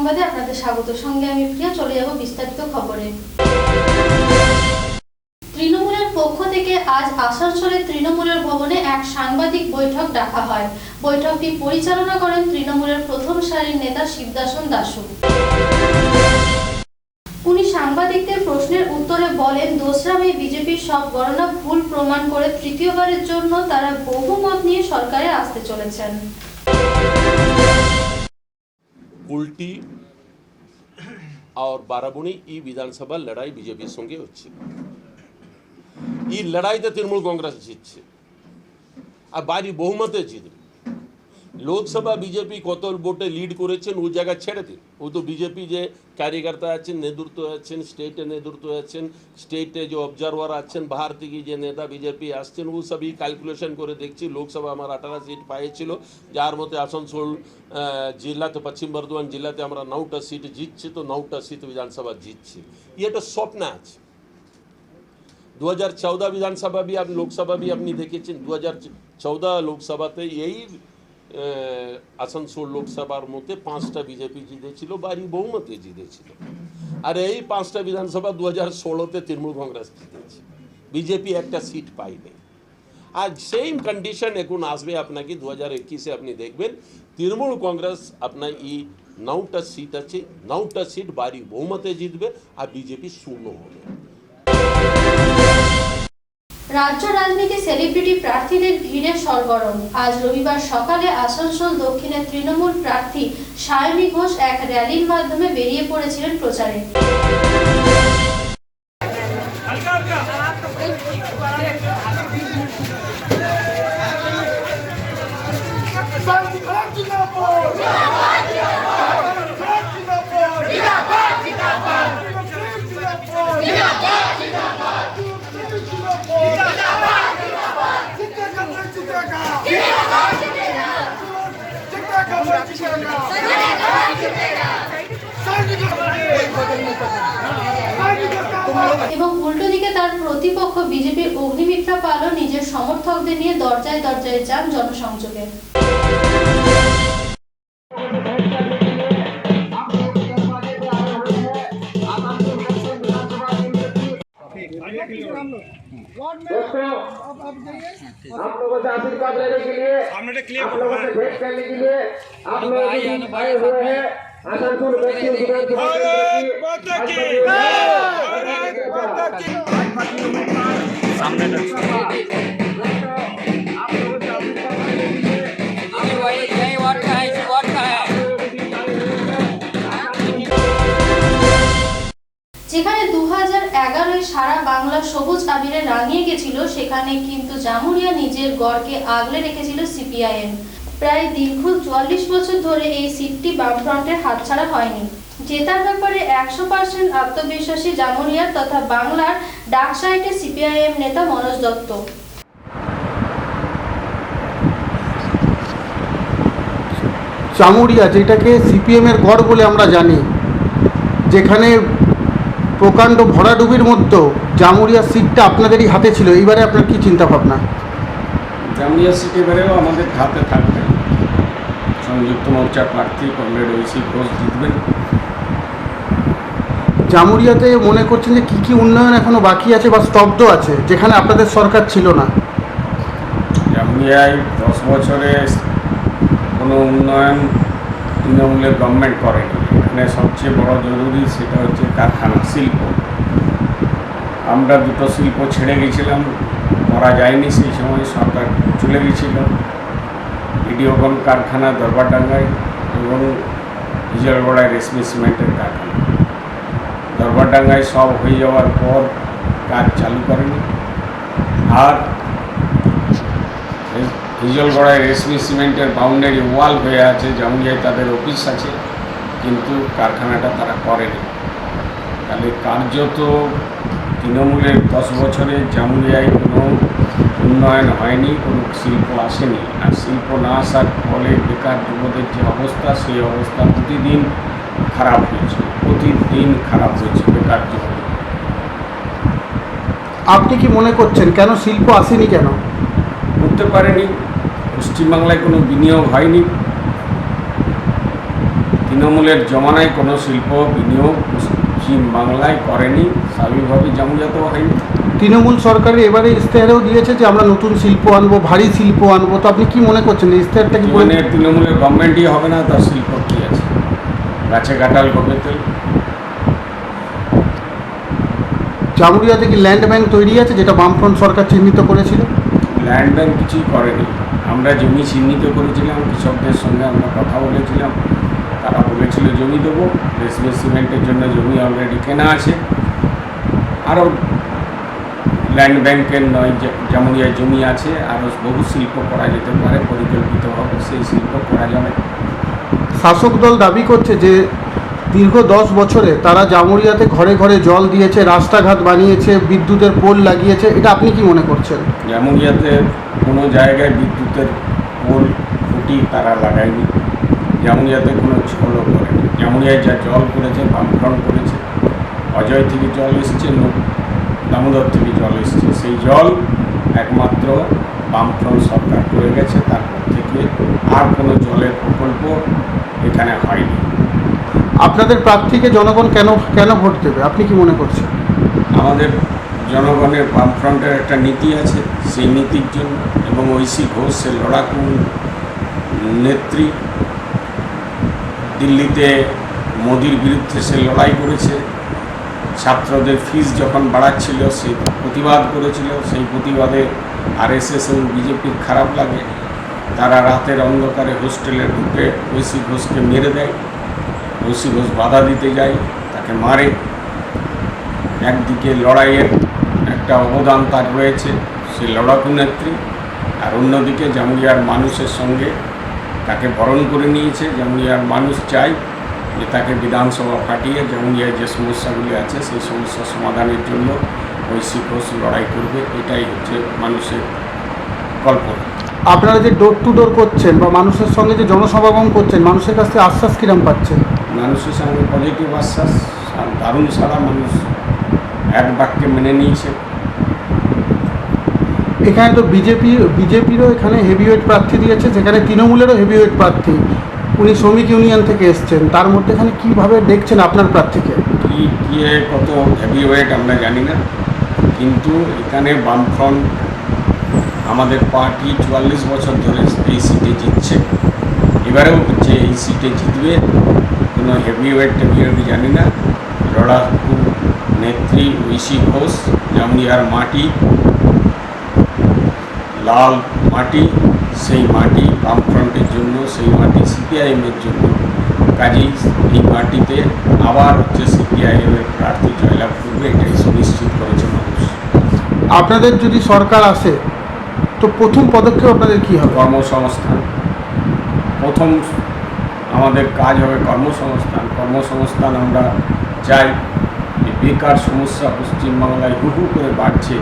সংবাদে আপনাদের স্বাগত। সঙ্গে আমি প্রিয়া। চলে যাব বিস্তারিত খবরে। তৃণমূলের পক্ষ থেকে আজ আসানসোলের তৃণমূলের ভবনে এক সাংবাদিক বৈঠক ডাকা হয়। বৈঠকটি পরিচালনা করেন তৃণমূলের প্রথম সারির নেতা শিবদাসন দাশু। উনি সাংবাদিকদের প্রশ্নের উত্তরে বলেন, দোসরা মে বিজেপির সব গণনা ভুল প্রমাণ করে তৃতীয়বারের জন্য তারা বহুমত নিয়ে সরকারে আসতে চলেছেন। कुल्टी और बाराबुणी ई विधानसभा लड़ाई बीजेपी संगे হচ্ছে। এই লড়াইতে তৃণমূল কংগ্রেস জিতছে আর বাড়ি বহুমতে জিতবে। লোকসভা বিজেপি কত ভোটে লিড করেছেন ওই জায়গা ছেড়ে দিন। ও তো বিজেপি যে কার্যকর্তা আছেন, নেতৃত্ব আছেন, স্টেটে নেতৃত্ব আছেন, স্টেটে যে অবজারভার আছেন, বাহার থেকে যে নেতা বিজেপি আসছেন, ও সবই ক্যালকুলেশন করে দেখছি। লোকসভা আমার 18 সিট পাইছিল, যার মধ্যে আসানসোল জেলাতে, পশ্চিম বর্ধমান জেলাতে আমরা 9টা সিট জিতছি। তো 9টা সিট বিধানসভা জিতছি, এটা স্বপ্ন আছে। 2014 विधानसभा भी आप लोकसभा भी अपनी देखिए। 2014 লোকসভাতে এই আসানসোল লোকসভার মধ্যে 5টা বিজেপি জিতেছিল, বাড়ি বহুমতে জিতেছিল। আর এই 5টা বিধানসভা 2016তে তৃণমূল কংগ্রেস জিতেছে, বিজেপি একটা সিট পায়নি। আর সেম কন্ডিশন এখন আসবে আপনাকে 2021-এ। আপনি দেখবেন তৃণমূল কংগ্রেস আপনার এই 9টা সিট আছে, 9টা সিট বাড়ি বহুমতে জিতবে আর বিজেপি শূন্য হবে। রাজ্য রাজনীতি সেলিব্রিটি প্রার্থীদের ভিড়ে সরগরম। আজ রবিবার সকালে আসানসোল দক্ষিণের তৃণমূল প্রার্থী সায়নী ঘোষ এক র্যালির মাধ্যমে বেরিয়ে পড়েছিলেন প্রচারে। এবং উল্টো দিকে তার প্রতিপক্ষ বিজেপির অগ্নিমিত্রা পালও নিজের সমর্থকদের নিয়ে দরজায় দরজায় যান জনসংযোগে। आप लोगों से आशीर्वाद लेने के लिए, आप लोगों से भेंट करने के लिए आप लोग आए हुए हैं। आसानसोल যেখানে 2011-এ সারা বাংলা সবুজ আবিরে রাঙিয়ে গেছিল, সেখানে কিন্তু জামুরিয়া নিজের গড়কে আগলে রেখেছিল সিপিআইএম। প্রায় দীর্ঘ 44 বছর ধরে এই সিটটি বামফ্রন্টের হাতছাড়া হয়নি। জেতার ব্যাপারে 100% আত্মবিশ্বাসী জামুরিয়ার তথা বাংলার ডাকসাইটে সিপিআইএম নেতা মনোজ দত্ত। জামুরিয়া, যেটাকে সিপিএমের গড় বলে আমরা জানি, যেখানে প্রকাণ্ড ভরাডুবির মধ্যে জামুরিয়া সিটটা আপনাদেরই হাতে ছিল, এইবারে আপনার কি চিন্তা ভাবনা? জামুরিয়া সিট এবারেও আমাদের হাতে থাকবে। সংযুক্ত মোর্চার প্রার্থী কমরেড ঐশী ঘোষ জিতবেন। জামুরিয়াতে মনে করছেন যে কী কী উন্নয়ন এখনো বাকি আছে বা স্তব্ধ আছে, যেখানে আপনাদের সরকার ছিল না? জামুরিয়ায় 10 বছরে কোনো উন্নয়ন তৃণমূলের গভর্নমেন্ট করেনি। এখানে সবচেয়ে বড় জরুরি সেটা হচ্ছে কারখানা, শিল্প। আমরা 2টো শিল্প ছেড়ে গেছিলাম, করা যায়নি। সেই সময় সরকার চলে গেছিল। ভিডিওকন কারখানা দরবারডাঙ্গায় এবং হিজলগড়ায় রেশমি সিমেন্টের কারখানা। দরবারডাঙ্গায় সব হয়ে যাওয়ার পর কাজ চালু করেনি। আর হিজলগড়ায় রেশমি সিমেন্টের বাউন্ডারি ওয়াল হয়ে আছে, জামুরিয়ায় তাদের অফিস আছে, কিন্তু কারখানাটা তারা করেনি। তাহলে কার্যত তৃণমূলের 10 বছরে জামুরিয়ায় কোনো উন্নয়ন হয়নি, কোনো শিল্প আসেনি। আর শিল্প না আসার ফলে বেকার যুবদের যে অবস্থা, সেই অবস্থা প্রতিদিন খারাপ হয়েছে, বেকার যুবক। আপনি কি মনে করছেন কেন শিল্প আসেনি, কেন করতে পারেনি? পশ্চিমবাংলায় কোনো বিনিয়োগ হয়নি। তৃণমূলের জমানায় কোনো শিল্প বিনিয়োগ পশ্চিম বাংলায় করেনি, স্বাভাবিকভাবে জামুরিয়াতেও হয়নি। তৃণমূল সরকারের এবারে ইশতেহারেও দিয়েছে যে আমরা নতুন শিল্প আনবো, ভারী শিল্প আনবো, তো আপনি কি মনে করছেন এই ইশতেহারটা কি মানে তৃণমূলের গভর্নমেন্টই হবে না, তার শিল্প কী আছে? গাছে কাঁঠাল গমে তেল। জামুরিয়াতে কি ল্যান্ড ব্যাংক তৈরি আছে যেটা বামফ্রন্ট সরকার চিহ্নিত করেছিল? ল্যান্ড ব্যাংক কিছুই করেনি। আমরা জমি চিহ্নিত করেছিলাম, কৃষকদের সঙ্গে আমরা কথা বলেছিলাম, তারা বলেছিল জমি দেবো। রেশমি সিমেন্টের জন্য জমি অলরেডি কেনা আছে। আরও ল্যান্ড ব্যাংকের নয়, জামুরিয়ায় জমি আছে, আরও বহু শিল্প করা যেতে পারে পরিকল্পিতভাবে, সেই শিল্প করা যাবে। শাসক দল দাবি করছে যে দীর্ঘ 10 বছরে তারা জামুরিয়াতে ঘরে ঘরে জল দিয়েছে, রাস্তাঘাট বানিয়েছে, বিদ্যুতের পোল লাগিয়েছে, এটা আপনি কি মনে করছেন? জামুরিয়াতে কোনো জায়গায় বিদ্যুতের পোল খুঁটি তারা লাগায়নি। জামুরিয়াতে কোনো জলও করেনি। জামুরিয়ায় যা জল করেছে বামফ্রন্ট করেছে। অজয় থেকে জল এসছে, দামোদর থেকে জল এসছে, সেই জল একমাত্র বামফ্রন্ট সরকার করে গেছে। তারপর থেকে আর কোনো জলের প্রকল্প এখানে হয়নি। আপনাদের প্রার্থীকে জনগণ কেন ভোট দেবে আপনি কি মনে করছেন? আমাদের জনগণের বামফ্রন্টের একটা নীতি আছে, সেই নীতির জন্য, এবং ঐশী ঘোষ সে লড়াকু নেত্রী। দিল্লিতে মোদির বিরুদ্ধে সে লড়াই করেছে। ছাত্রদের ফিস যখন বাড়াচ্ছিল সে প্রতিবাদ করেছিল। সেই প্রতিবাদে আরএসএস এবং বিজেপির খারাপ লাগে। তারা রাতের অন্ধকারে হোস্টেলে ঢুকে ঐশী ঘোষকে মেরে দেয়। ঐশী ঘোষ বাধা দিতে যায়, তাকে মারে। একদিকে লড়াইয়ের একটা অবদান তার রয়েছে, সে লড়াকু নেত্রী, আর অন্যদিকে জামুরিয়ার মানুষের সঙ্গে তাকে বরণ করে নিয়েছে। জামুরিয়ার মানুষ চায় যে তাকে বিধানসভা ফাটিয়ে জামুরিয়ায় যে সমস্যাগুলি আছে সেই সমস্যার সমাধানের জন্য ঐশী ঘোষ লড়াই করবে। এটাই হচ্ছে মানুষের কল্পনা। আপনারা যে ডোর টু ডোর করছেন বা মানুষের সঙ্গে যে জনসমাগম করছেন, মানুষের কাছ থেকে আশ্বাস কিরম পাচ্ছেন? মানুষের সঙ্গে পজিটিভ আশ্বাস আর দারুণ সারা, মানুষ এক বাক্যে মেনে নিয়েছে। এখানে তো বিজেপিরও এখানে হেভিওয়েট প্রার্থী দিয়েছে, যেখানে তৃণমূলেরও হেভিওয়েট প্রার্থী, উনি শ্রমিক ইউনিয়ন থেকে এসছেন। তার মধ্যে এখানে কীভাবে দেখছেন আপনার প্রার্থীকে? কী কত হেভিওয়েট আমরা জানি না, কিন্তু এখানে বামফ্রন্ট আমাদের পার্টি 44 বছর ধরে এই সিটে জিতছে, এবারেও হচ্ছে এই সিটে জিতবে। কোনো হেভিওয়েট জানি না। লড়াকু নেত্রী ঐশী ঘোষ, জামুরিয়ার মাটি লাল মাটি, সেই মাটি বামফ্রন্টের জন্য, সেই মাটি সিপিআইএমের জন্য। কাজেই এই মাটিতে আবার হচ্ছে সিপিআইএমের প্রার্থী জয়লাভ করবে, এটাই সুনিশ্চিত করেছে মানুষ। আপনাদের যদি সরকার আসে তো প্রথম পদক্ষেপ আপনাদের কী হবে? কর্মসংস্থান। প্রথম আমাদের কাজ হবে কর্মসংস্থান। কর্মসংস্থান আমরা চাই। বেকার সমস্যা পশ্চিমবাংলায় হু করে বাড়ছে,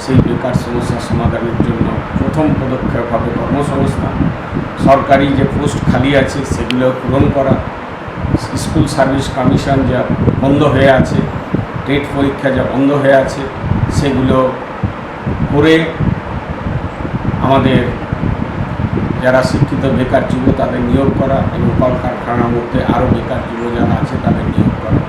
সেই বেকার সমস্যা সমাধানের জন্য প্রথম পদক্ষেপ হবে কর্মসংস্থান। সরকারি যে পোস্ট খালি আছে সেগুলো পূরণ করা। স্কুল সার্ভিস কমিশন যা বন্ধ হয়ে আছে, টেট পরীক্ষা যা বন্ধ হয়ে আছে, সেগুলো করে আমাদের যারা শিক্ষিত বেকার যুব তাদের নিয়োগ করা, এবং কলকারখানার মধ্যে আরও বেকার যুব যারা আছে তাদের নিয়োগ করা।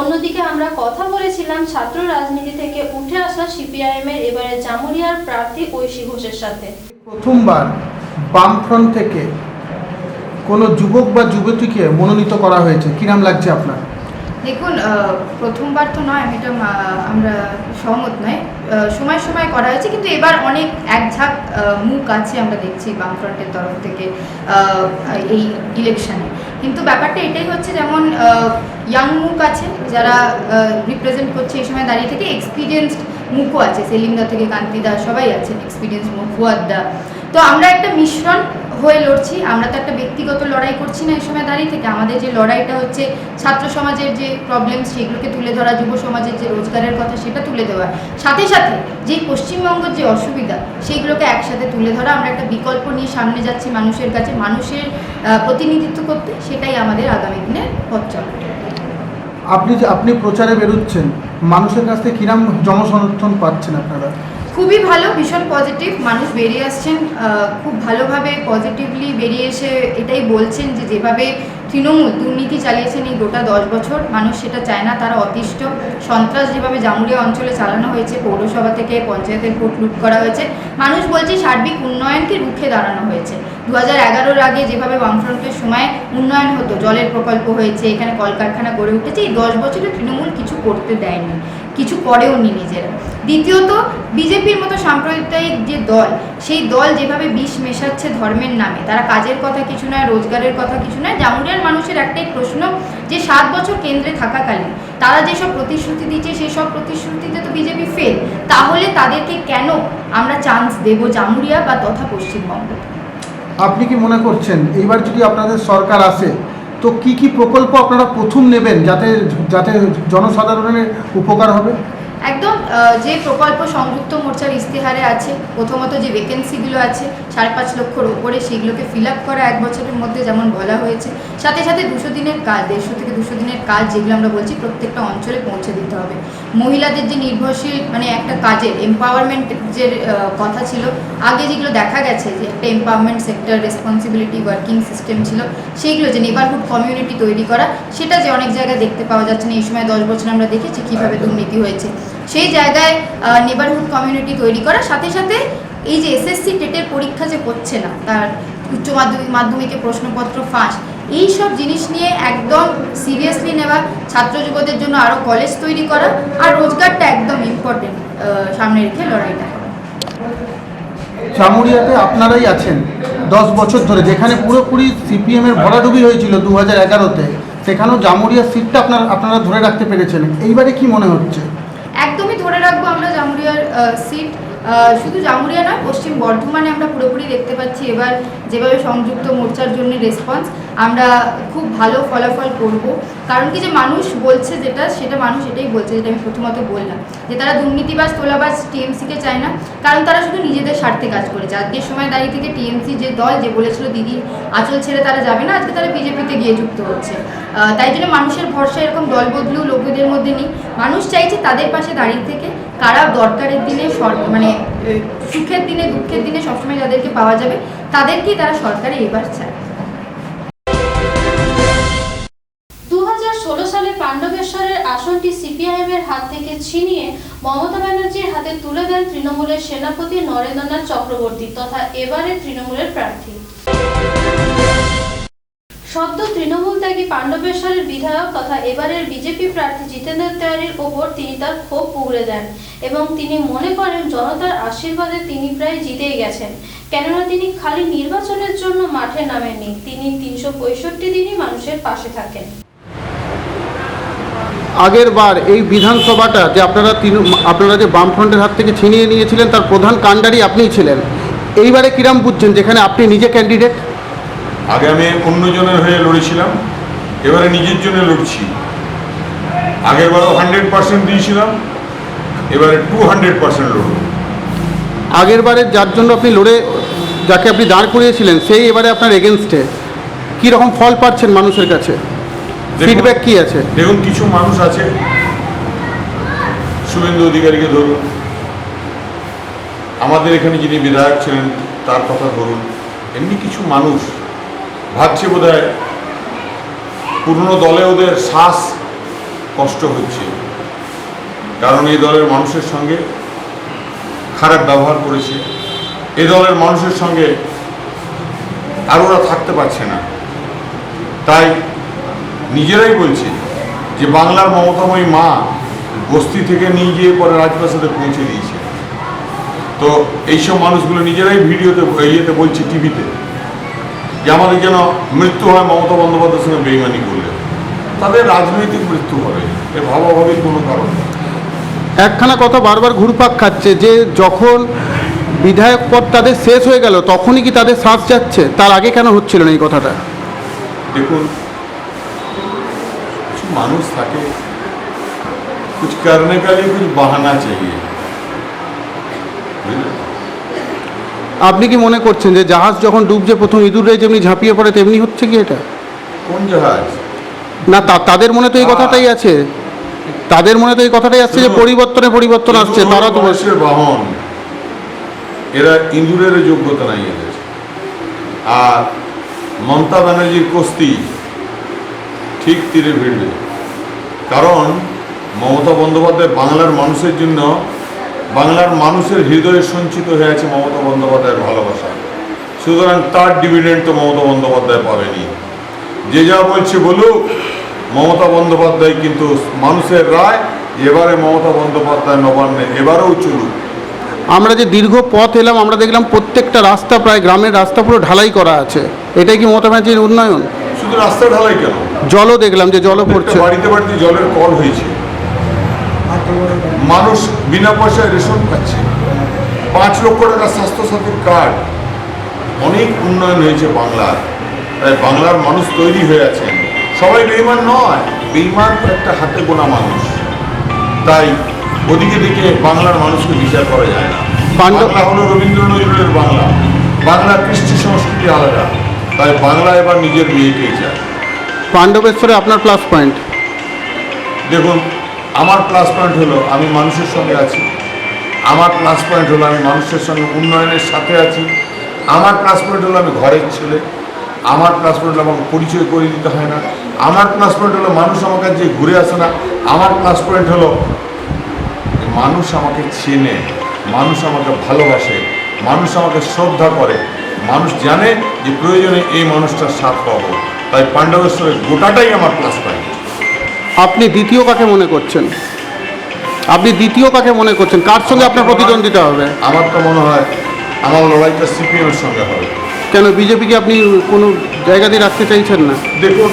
অন্যদিকে আমরা কথা বলেছিলাম ছাত্র রাজনীতি থেকে উঠে আসা সিপিআইএম এর এবারে জামুরিয়ার প্রার্থী ঐশী ঘোষের সাথে। প্রথমবার বামফ্রন্ট থেকে কোনো যুবক বা যুবতীকে মনোনীত করা হয়েছে, কিরাম লাগছে আপনার? দেখুন, প্রথমবার তো নয়, আমরা সহমত নয়। সময় সময় করা হয়েছে, কিন্তু এবার অনেক একঝাঁক মুখ আছে আমরা দেখছি বামফ্রন্টের তরফ থেকে এই ইলেকশনে। কিন্তু ব্যাপারটা এটাই হচ্ছে, যেমন ইয়াং মুখ আছে যারা রিপ্রেজেন্ট করছে এই সময় দাঁড়িয়ে থেকে, এক্সপিরিয়েন্সড মুখও আছে, সেলিমদা থেকে কান্তিদা সবাই আছেন এক্সপিরিয়েন্স মুখ, ফুয়াদদা। তো আমরা একটা মিশ্রণ হয়ে লড়ছি। আমরা তো একটা ব্যক্তিগত লড়াই করছি না এই সময় দাঁড়িয়ে থেকে। আমাদের যে লড়াইটা হচ্ছে ছাত্র সমাজের যে প্রবলেম সেগুলোকে তুলে ধরা, যুব সমাজের যে রোজগারের কথা সেটা তুলে দেওয়া, সাথে সাথে যে পশ্চিমবঙ্গের যে অসুবিধা সেইগুলোকে একসাথে তুলে ধরা। আমরা একটা বিকল্প নিয়ে সামনে যাচ্ছি মানুষের কাছে, মানুষের প্রতিনিধিত্ব করতে। সেটাই আমাদের আগামী দিনের পথ চলা। আপনি প্রচারে বেরোচ্ছেন, মানুষের কাছ থেকে কিরাম জনসমর্থন পাচ্ছেন আপনারা? খুবই ভালো, ভীষণ পজিটিভ। মানুষ বেরিয়ে আসছেন খুব ভালোভাবে, পজিটিভলি বেরিয়ে এসে এটাই বলছেন যে যেভাবে তৃণমূল দুর্নীতি চালিয়েছেন এই গোটা 10 বছর, মানুষ সেটা চায় না, তারা অতিষ্ঠ। সন্ত্রাস যেভাবে জামুরিয়া অঞ্চলে চালানো হয়েছে, পৌরসভা থেকে পঞ্চায়েতের ভোট লুট করা হয়েছে, মানুষ বলছে সার্বিক উন্নয়নকে রুখে দাঁড়ানো হয়েছে। 2011-র আগে যেভাবে বামফ্রন্টের সময় উন্নয়ন হতো, জলের প্রকল্প হয়েছে, এখানে কলকারখানা গড়ে উঠেছে, এই 10 বছরে তৃণমূল কিছু করতে দেয়নি, কিছু করেও নি নিজেরা। দ্বিতীয়ত, বিজেপির মতো সাম্প্রদায়িক যে দল, সেই দল যেভাবে বিষ মেশাচ্ছে ধর্মের নামে, তারা কাজের কথা কিছু নয়, রোজগারের কথা কিছু নয়। জামুরিয়ার মানুষের একটাই প্রশ্ন যে 7 বছর কেন্দ্রে থাকাকালীন তারা যেসব প্রতিশ্রুতি দিচ্ছে সেই সব প্রতিশ্রুতিতে তো বিজেপি ফেল, তাহলে তাদেরকে কেন আমরা চান্স দেব জামুরিয়া বা তথা পশ্চিমবঙ্গ? আপনি কি মনে করছেন এইবার যদি আপনাদের সরকার আসে তো কি কি প্রকল্প আপনারা প্রথম নেবেন যাতে যাতে জনসাধারণের উপকার হবে? একদম, যে প্রকল্প সংযুক্ত মোর্চার ইস্তেহারে আছে, প্রথমত যে ভ্যাকেন্সিগুলো আছে 5.5 লক্ষর ওপরে, সেগুলোকে ফিল আপ করা 1 বছরের মধ্যে যেমন বলা হয়েছে, সাথে সাথে 200 দিনের কাজ, 150 থেকে 200 দিনের কাজ যেগুলো আমরা বলছি প্রত্যেকটা অঞ্চলে পৌঁছে দিতে হবে। মহিলাদের যে নির্ভরশীল মানে একটা কাজের এম্পাওয়ারমেন্টের যে কথা ছিল, আগে যেগুলো দেখা গেছে যে একটা empowerment sector responsibility working system ছিল, সেইগুলো যে নেবারহুড কমিউনিটি তৈরি করা, সেটা যে অনেক জায়গায় দেখতে পাওয়া যাচ্ছে না। এই সময় 10 বছর আমরা দেখেছি কীভাবে দুর্নীতি হয়েছে, সেই জায়গায় নেবারহুড কমিউনিটি তৈরি করা, সাথে সাথে এই যে এসএসসি টেটের পরীক্ষা যে হচ্ছে না, তার উচ্চ মাধ্যমিকের প্রশ্নপত্র ফাঁস, এই সব জিনিস নিয়ে একদম সিরিয়াসলি নেওয়া, ছাত্র যুবদের জন্য আরও কলেজ তৈরি করা, আর রোজগারটা একদম ইম্পর্টেন্ট সামনে রেখে লড়াইটা করা। জামুরিয়াতে আপনারাই আছেন 10 বছর ধরে, যেখানে পুরোপুরি সিপিএমের ভরাডুবি হয়েছিল 2011-তে, সেখানেও জামুরিয়ার সিটটা আপনারা ধরে রাখতে পেরেছেন। এইবারে কি মনে হচ্ছে? একদমই ধরে রাখবো আমরা জামুরিয়ার সিট। শুধু জামুরিয়া নয়, পশ্চিম বর্ধমানে আমরা পুরোপুরি দেখতে পাচ্ছি এবার যেভাবে সংযুক্ত মোর্চার জন্য রেসপন্স, আমরা খুব ভালো ফলাফল করব। কারণ কি, যে মানুষ বলছে সেটা মানুষ এটাই বলছে, যেটা আমি প্রথমত বললাম, যে তারা দুর্নীতিবাজ তোলাবাজ টিএমসিকে চায় না, কারণ তারা শুধু নিজেদের স্বার্থে কাজ করেছে। আজকের সময় দাঁড়িয়ে থেকে টিএমসি যে দল, যে বলেছিল দিদি আঁচল ছেড়ে তারা যাবে না, আজকে তারা বিজেপিতে গিয়ে যুক্ত হচ্ছে। তাই জন্য মানুষের ভরসা এরকম দল বদলু লোকেদের মধ্যে নেই। মানুষ চাইছে তাদের পাশে দাঁড়িয়ে থেকে, কারা দরকারের দিনে মানে সুখের দিনে দুঃখের দিনে সবসময় যাদেরকে পাওয়া যাবে, তাদেরকেই তারা সরকারে এবার চায়। 2016 সালে পাণ্ডবেশ্বরের আসনটি সিপিআইএম এর হাত থেকে ছিনিয়ে মমতা ব্যানার্জির হাতে তুলে দেন তৃণমূলের সেনাপতি নরেন্দ্রনাথ চক্রবর্তী তথা এবারের তৃণমূলের প্রার্থী। সদ্য তৃণমূল ত্যাগী পাণ্ডবেশ্বরের বিধায়ক তথা এবারের বিজেপি প্রার্থী জিতেন্দ্র তিওয়ারির ওপর তিনি তার ক্ষোভ উগরে দেন এবং তিনি মনে করেন জনতার আশীর্বাদে তিনি প্রায় জিতেই গেছেন, কেননা তিনি খালি নির্বাচনের জন্য মাঠে নামেননি, তিনি 365 দিনই মানুষের পাশে থাকেন। আগের বার এই বিধানসভাটা যে আপনারা যে বামফ্রন্টের হাত থেকে ছিনিয়ে নিয়েছিলেন, তার প্রধান কাণ্ডারি আপনিই ছিলেন। এইবারে কিরাম বুঝছেন যেখানে আপনি নিজে ক্যান্ডিডেট? আগে আমি অন্যজনের হয়ে লড়েছিলাম, এবারে নিজের জন্য লড়ছি। আগের বারও 100% দিয়েছিলাম, এবারে 200% লড়ব। আগের বারে যার জন্য আপনি যাকে আপনি দাঁড় করিয়েছিলেন, সেই এবারে আপনার এগেনস্টে কীরকম ফল পাচ্ছেন মানুষের কাছে? ফিডব্যাক কি আছে? দেখুন, কিছু মানুষ আছে, শুভেন্দু অধিকারীকে ধরুন, আমাদের এখানে যিনি বিধায়ক ছিলেন তার কথা ধরুন, এমনি কিছু মানুষ ভাবছে বোধহয় পুরনো দলে ওদের শ্বাস কষ্ট হচ্ছে, কারণ এই দলের মানুষের সঙ্গে খারাপ ব্যবহার করেছে, এই দলের মানুষের সঙ্গে আর ওরা থাকতে পারছে না। তাই নিজেরাই বলছে যে বাংলার মমতাময়ী মা বস্তি থেকে নিয়ে গিয়ে পরে রাজপ্রাসাদে পৌঁছে দিয়েছে। তো এইসব মানুষগুলো নিজেরাই ভিডিওতে বলছে, টিভিতে, যে আমাদের যেন মৃত্যু হয় মমতা বন্দ্যোপাধ্যায়ের সঙ্গে বেইমানি করলে। তাদের রাজনৈতিক মৃত্যু হবে, এর ভাবাভাবির কোনো কারণ নেই। একখানা কথা বারবার ঘুরপাক খাচ্ছে যে যখন বিধায়ক পদ তাদের শেষ হয়ে গেল তখনই কি তাদের শ্বাস যাচ্ছে, তার আগে কেন হচ্ছিল না এই কথাটা? দেখুন, কিছু মানুষ থাকে, कुछ करने का लिए कुछ बहाना चाहिए। আপনি কি মনে করছেন যে জাহাজ যখন ডুবছে প্রথম ইঁদুরে যেমনি ঝাঁপিয়ে পড়ে তেমনি হচ্ছে কি এটা? কোন জাহাজ? না, তাদের মনে তো এই কথাটাই আছে, তাদের মনে তো এই কথাটাই আসছে যে পরিবর্তন আসছে। তারা তো মানুষের বাহন, এরা ইঁদুরের যোগ্যতা নাই এদের। আর মমতা ব্যানার্জির কস্তি ঠিক তীরে ভিড়বে, কারণ মমতা বন্দ্যোপাধ্যায় বাংলার মানুষের জন্য, বাংলার মানুষের হৃদয়ে সঞ্চিত হয়ে আছে মমতা বন্দ্যোপাধ্যায়ের ভালোবাসা। সুতরাং তার ডিভিডেন্ড তো মমতা বন্দ্যোপাধ্যায় পাবেনি। যে যা বলছে বলুক, মমতা বন্দ্যোপাধ্যায় কিন্তু মানুষের রায়, এবারে মমতা বন্দ্যোপাধ্যায় নবান্নে এবারেও চলুক। আমরা যে দীর্ঘ পথ এলাম, আমরা দেখলাম প্রত্যেকটা রাস্তা, প্রায় গ্রামের রাস্তা পুরো ঢালাই করা আছে। এটাই কি মমতা ব্যানার্জির উন্নয়ন? শুধু রাস্তা ঢালাই কেন, জলও দেখলাম যে জলও পড়ছে, বাড়িতে বাড়িতে জলের কল হয়েছে, মানুষ বিনা পয়সায় রেশন পাচ্ছে, 5 লক্ষ টাকা স্বাস্থ্যসাথীর কার্ড, অনেক উন্নয়ন হয়েছে বাংলার। তাই বাংলার মানুষ তৈরি হয়ে আছেন। সবাই বেঈমান নয়, বেঈমান তো একটা হাতে গোনা মানুষ। তাই ওদিকে দিকে বাংলার মানুষকে বিচার করা যায় না। বাংলা হলো রবীন্দ্র নজরুলের বাংলা, বাংলার কৃষ্টি সংস্কৃতি আলাদা। তাই বাংলা এবার নিজের মেয়েকেই চায়। পাণ্ডবেশ্বরে আপনার প্লাস পয়েন্ট? দেখুন, আমার প্লাস পয়েন্ট হলো আমি মানুষের সঙ্গে আছি, আমার প্লাস পয়েন্ট হলো আমি মানুষের সঙ্গে উন্নয়নের সাথে আছি, আমার প্লাস পয়েন্ট হলো আমি ঘরের ছেলে, আমার প্লাস পয়েন্ট হলো আমাকে পরিচয় করে দিতে হয় না, আমার প্লাস পয়েন্ট হলো মানুষ আমার কাছে ঘুরে আসে না, আমার প্লাস পয়েন্ট হলো মানুষ আমাকে চেনে, মানুষ আমাকে ভালোবাসে, মানুষ আমাকে শ্রদ্ধা করে, মানুষ জানে যে প্রয়োজনে এই মানুষটার সাথ পাবো। তাই পাণ্ডবেশ্বরের গোটাটাই আমার প্লাস পয়েন্ট। আপনি দ্বিতীয় কাকে মনে করছেন? আপনি দ্বিতীয় কাকে মনে করছেন? কার সঙ্গে আপনার প্রতিদ্বন্দ্বিতা হবে? আমার তো মনে হয় আমার লড়াইটা সিপিএমের সঙ্গে হবে। কেন বিজেপিকে আপনি কোনো জায়গা দিয়ে রাখতে চাইছেন না? দেখুন,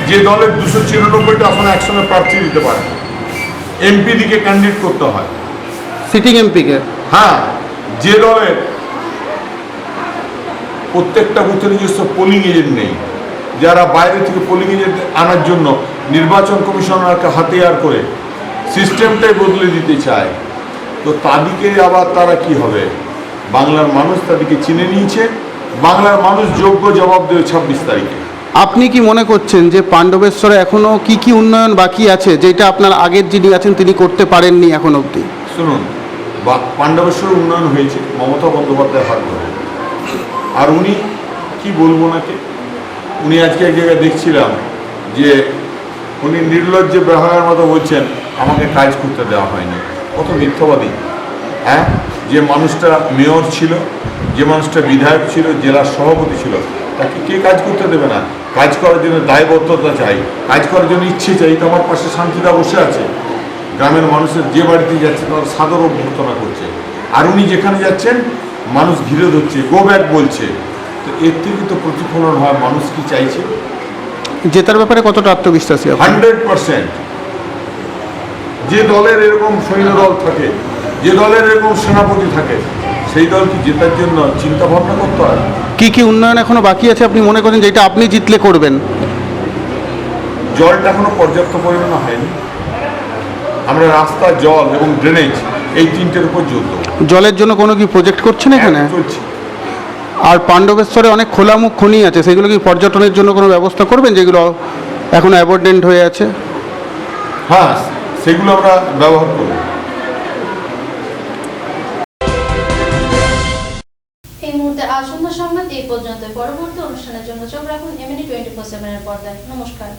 যে দলের 294টা আসনে একসঙ্গে প্রার্থী দিতে পারে, এমপি দিকে ক্যান্ডিডেট করতে হয়, সিটিং এমপিকে। হ্যাঁ, যে দলের প্রত্যেকটা বুথে নিজস্ব পোলিং এজেন্ট নেই, যারা বাইরে থেকে পোলিং এজেন্ট আনার জন্য নির্বাচন কমিশনারকে হাতিয়ার করে সিস্টেমটাই বদলে দিতে চায়, তো তাদিকে আবার তারা কি হবে? বাংলার মানুষ তাদেরকে চিনে নিয়েছে, বাংলার মানুষ যোগ্য জবাব দেবে 26 তারিখে। আপনি কি মনে করছেন যে পাণ্ডবেশ্বরে এখনও কি কি উন্নয়ন বাকি আছে, যেটা আপনার আগের যিনি আছেন তিনি করতে পারেননি এখন অবধি? শুনুন, পাণ্ডবেশ্বরের উন্নয়ন হয়েছে মমতা বন্দ্যোপাধ্যায় হাত ধরে। আর উনি কি বলবো নাকি, উনি আজকে এক জায়গায় দেখছিলাম যে উনি নির্লজ্জ ব্যবহারের মতো বলছেন আমাকে কাজ করতে দেওয়া হয়নি। কত মিথ্যাবাদী! হ্যাঁ, যে মানুষটা মেয়র ছিল, যে মানুষটা বিধায়ক ছিল, জেলার সভাপতি ছিল, তাকে কে কাজ করতে দেবে না? কাজ করার জন্য দায়বদ্ধতা চাই, কাজ করার জন্য ইচ্ছে চাই। তো আমার পাশে শান্তিদা বসে আছে, গ্রামের মানুষের যে বাড়িতে যাচ্ছে তারা সাদর অভ্যর্থনা করছে, আর উনি যেখানে যাচ্ছেন মানুষ ঘিরে ধরছে, গো ব্যাক বলছে। তো এর থেকে তো প্রতিফলন হয়, মানুষ কি চাইছে। জেতার ব্যাপারে কতটা আত্মবিশ্বাসী আপনি? 100%। যে দলের এরকম সৈন্যদল থাকে, যে দলের এরকম সেনাপতি থাকে, সেই দল কি জেতার জন্য চিন্তা ভাবনা করতে হয়? কি কি উন্নয়ন এখনো বাকি আছে আপনি মনে করেন যেটা আপনি জিতলে করবেন? জলটা এখনো পর্যাপ্ত পরিমাণে হয়নি। আমরা রাস্তা, জল এবং ড্রেনেজ এই তিনটের উপর জোর দেবো। জলের জন্য কোনো কি প্রজেক্ট করছেন এখানে? চলছে। আর পাণ্ডবেশ্বরে অনেক খোলামুখ খনি আছে, সেগুলো কি পর্যটনের জন্য কোনো ব্যবস্থা করবেন যেগুলো এখন অ্যাবর্ডেন্ট হয়ে আছে? হ্যাঁ, সেগুলো আমরা ব্যবহার করব। এই মুহূর্তে আসন্ন সংবাদ এই পর্যন্ত। পরবর্তী অনুষ্ঠানের জন্য চোখ রাখুন এমএনই 24/7 এর পর্দায়। নমস্কার।